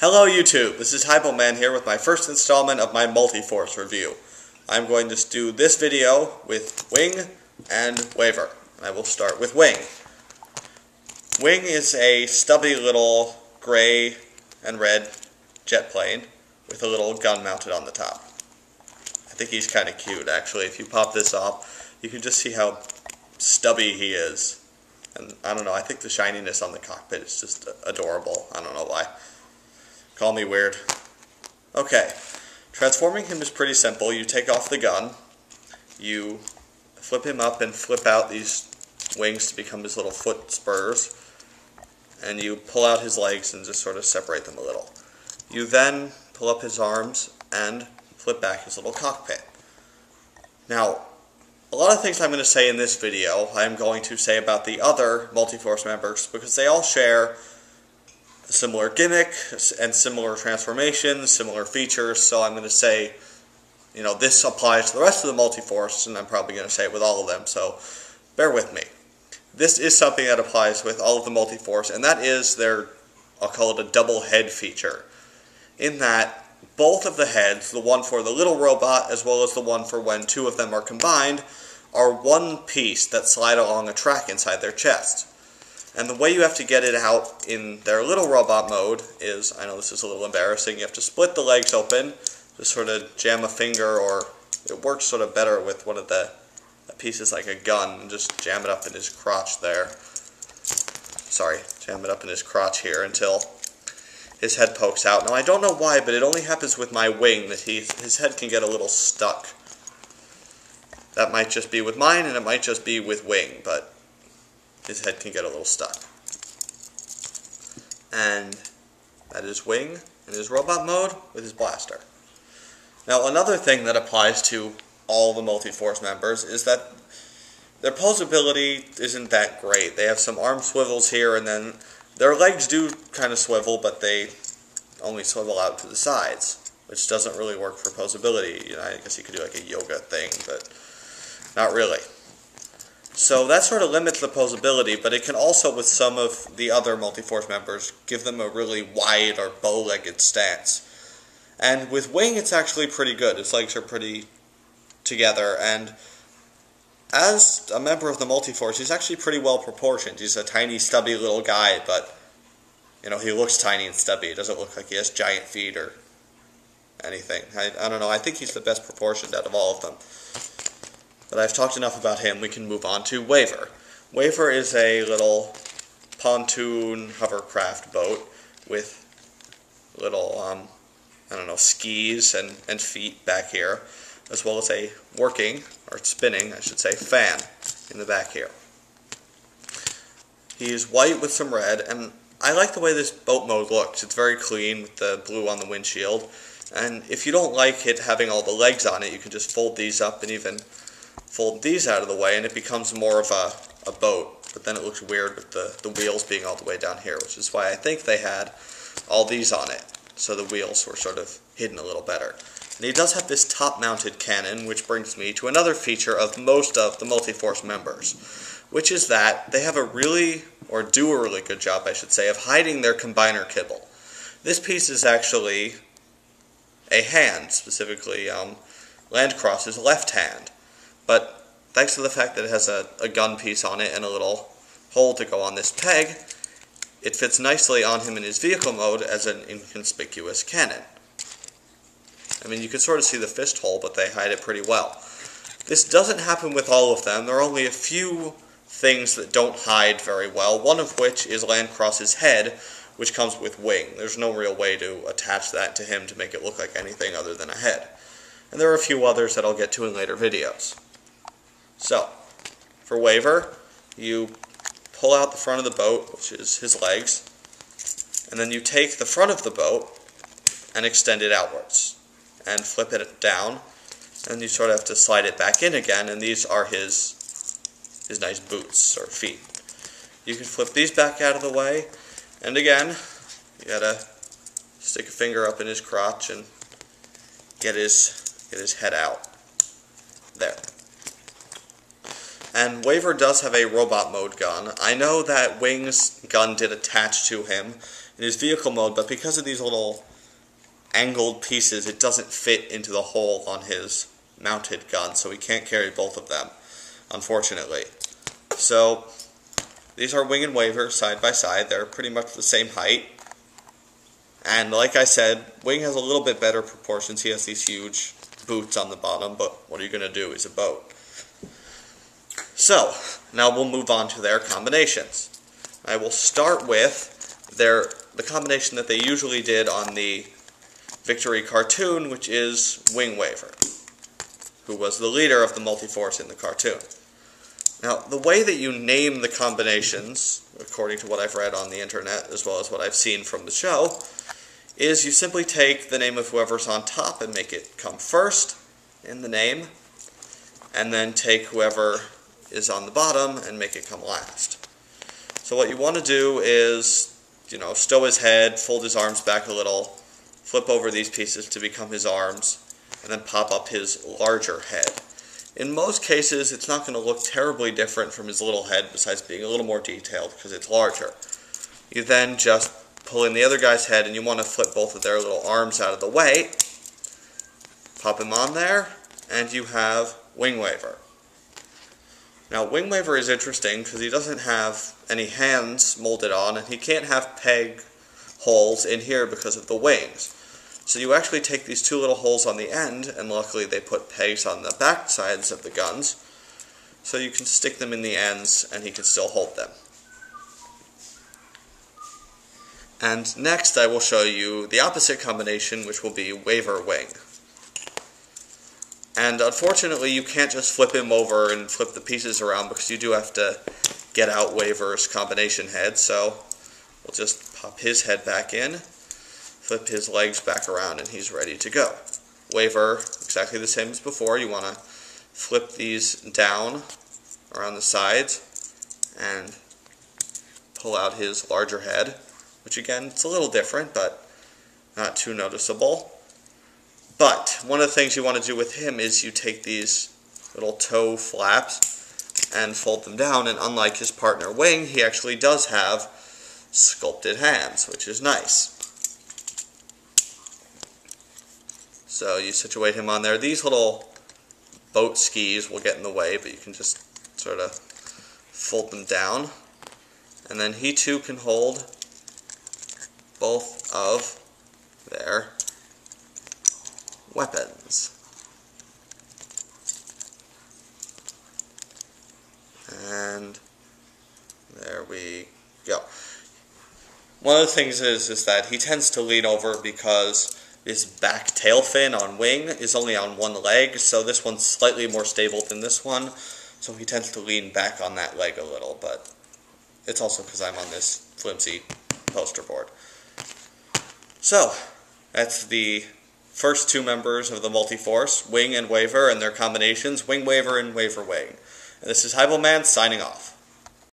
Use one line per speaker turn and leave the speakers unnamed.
Hello YouTube, this is Hypoman here with my first installment of my Multi-Force review. I'm going to do this video with Wing and Waver. I will start with Wing. Wing is a stubby little gray and red jet plane with a little gun mounted on the top. I think he's kind of cute actually. If you pop this off, you can just see how stubby he is. And I don't know, I think the shininess on the cockpit is just adorable. I don't know why. Call me weird. Okay, transforming him is pretty simple. You take off the gun, you flip him up and flip out these wings to become his little foot spurs, and you pull out his legs and just sort of separate them a little. You then pull up his arms and flip back his little cockpit. Now, a lot of things I'm going to say in this video, I'm going to say about the other Multi-Force members because they all share a similar gimmick and similar transformations, similar features, so I'm going to say, you know, this applies to the rest of the Multi-Force, and I'm probably going to say it with all of them, so bear with me. This is something that applies with all of the Multi-Force, and that is their, I'll call it a double head feature, in that both of the heads, the one for the little robot as well as the one for when two of them are combined, are one piece that slide along a track inside their chest. And the way you have to get it out in their little robot mode is, I know this is a little embarrassing, you have to split the legs open, just sort of jam a finger, or it works sort of better with one of the pieces like a gun, and just jam it up in his crotch there. Sorry, jam it up in his crotch here until his head pokes out. Now I don't know why, but it only happens with my Wing that his head can get a little stuck. That might just be with mine, and it might just be with Wing, but his head can get a little stuck. And that is Wing in his robot mode with his blaster. Now another thing that applies to all the Multi-Force members is that their posability isn't that great. They have some arm swivels here, and then their legs do kind of swivel, but they only swivel out to the sides, which doesn't really work for posability. You know, I guess you could do like a yoga thing, but not really. So that sort of limits the posability, but it can also, with some of the other Multi-Force members, give them a really wide or bow-legged stance. And with Wing, it's actually pretty good. His legs are pretty together, and as a member of the Multi-Force, he's actually pretty well proportioned. He's a tiny, stubby little guy, but, you know, he looks tiny and stubby. He doesn't look like he has giant feet or anything. I don't know. I think he's the best proportioned out of all of them. But I've talked enough about him. We can move on to Waver. Waver is a little pontoon hovercraft boat with little, I don't know, skis and feet back here, as well as a working, or spinning, I should say, fan in the back here. He's white with some red, and I like the way this boat mode looks. It's very clean with the blue on the windshield, and if you don't like it having all the legs on it, you can just fold these up and even fold these out of the way, and it becomes more of a boat, but then it looks weird with the wheels being all the way down here, which is why I think they had all these on it, so the wheels were sort of hidden a little better. And he does have this top-mounted cannon, which brings me to another feature of most of the Multi-Force members, which is that they have a really, or do a really good job, I should say, of hiding their combiner kibble. This piece is actually a hand, specifically Landcross's left hand. But thanks to the fact that it has a gun piece on it and a little hole to go on this peg, it fits nicely on him in his vehicle mode as an inconspicuous cannon. I mean, you can sort of see the fist hole, but they hide it pretty well. This doesn't happen with all of them. There are only a few things that don't hide very well, one of which is Landcross's head, which comes with Wing. There's no real way to attach that to him to make it look like anything other than a head. And there are a few others that I'll get to in later videos. So, for Waver, you pull out the front of the boat, which is his legs, and then you take the front of the boat and extend it outwards, and flip it down, and you sort of have to slide it back in again, and these are his nice boots, or feet. You can flip these back out of the way, and again, you gotta stick a finger up in his crotch and get his head out. There. And Waver does have a robot mode gun. I know that Wing's gun did attach to him in his vehicle mode, but because of these little angled pieces, it doesn't fit into the hole on his mounted gun, so he can't carry both of them, unfortunately. So these are Wing and Waver side by side. They're pretty much the same height. And like I said, Wing has a little bit better proportions. He has these huge boots on the bottom, but what are you going to do? He's a boat. So, now we'll move on to their combinations. I will start with the combination that they usually did on the Victory cartoon, which is Wing Waver, who was the leader of the Multiforce in the cartoon. Now, the way that you name the combinations, according to what I've read on the internet, as well as what I've seen from the show, is you simply take the name of whoever's on top and make it come first in the name, and then take whoever is on the bottom and make it come last. So what you want to do is, stow his head, fold his arms back a little, flip over these pieces to become his arms, and then pop up his larger head. In most cases, it's not going to look terribly different from his little head, besides being a little more detailed because it's larger. You then just pull in the other guy's head, and you want to flip both of their little arms out of the way, pop him on there, and you have Wing Waver. Now, Wing Waver is interesting because he doesn't have any hands molded on, and he can't have peg holes in here because of the wings. So you actually take these two little holes on the end, and luckily they put pegs on the back sides of the guns, so you can stick them in the ends and he can still hold them. And next I will show you the opposite combination, which will be Waver Wing. And unfortunately you can't just flip him over and flip the pieces around, because you do have to get out Waver's combination head, so we'll just pop his head back in, flip his legs back around, and he's ready to go. Waver, exactly the same as before. You want to flip these down around the sides and pull out his larger head, which again, it's a little different, but not too noticeable. But one of the things you want to do with him is you take these little toe flaps and fold them down, and unlike his partner Wing, he actually does have sculpted hands, which is nice. So you situate him on there. These little boat skis will get in the way, but you can just sort of fold them down. And then he too can hold both of their weapons. And there we go. One of the things is that he tends to lean over because his back tail fin on Wing is only on one leg, so this one's slightly more stable than this one, so he tends to lean back on that leg a little, but it's also because I'm on this flimsy poster board. So, that's the first two members of the Multiforce, Wing and Waver, and their combinations, Wing Waver and Waver Wing. And this is Hybleman signing off.